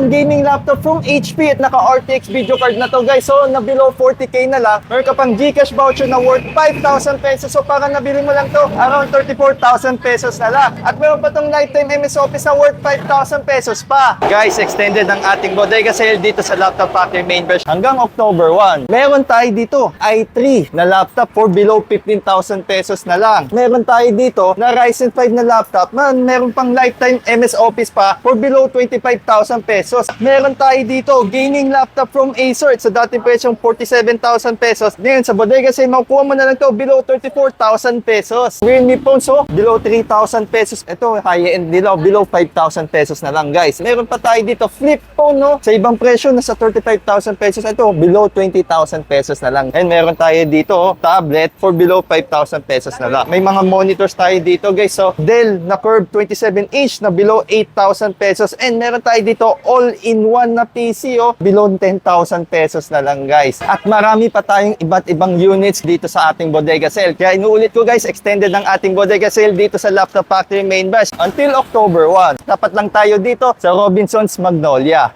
itong gaming laptop from HP at naka RTX video card na to guys. So na below 40k na lang, meron ka pang GCash voucher na worth 5,000 pesos. So para nabili mo lang to, around 34,000 pesos na lang. At meron pa tong lifetime MS Office na worth 5,000 pesos pa. Guys, extended ang ating bodega sale dito sa Laptop Factory main branch hanggang October 1. Meron tayo dito i3 na laptop for below 15,000 pesos na lang. Meron tayo dito na Ryzen 5 na laptop na meron pang lifetime MS Office pa for below 25,000 pesos. Meron tayo dito gaming laptop from Acer sa dating presyong 47,000 pesos. Ngayon sa bodega sale, makukuha mo na lang to below 34,000 pesos. Realme phone, so below 3,000 pesos. Ito high-end nila, below 5,000 pesos na lang guys. Meron pa tayo dito flip phone, no? Sa ibang presyo nasa 35,000 pesos. Ito below 20,000 pesos na lang. And meron tayo dito tablet for below 5,000 pesos na lang. May mga monitors tayo dito guys. So Dell na Curve 27-inch na below 8,000 pesos. And meron tayo dito all-in-one na PC below 10,000 pesos na lang guys. At marami pa tayong iba't ibang units dito sa ating bodega sale. Kaya inuulit ko guys, extended ang ating bodega sale dito sa Laptop Factory main branch until October 1. Dapat lang tayo dito sa Robinsons Magnolia.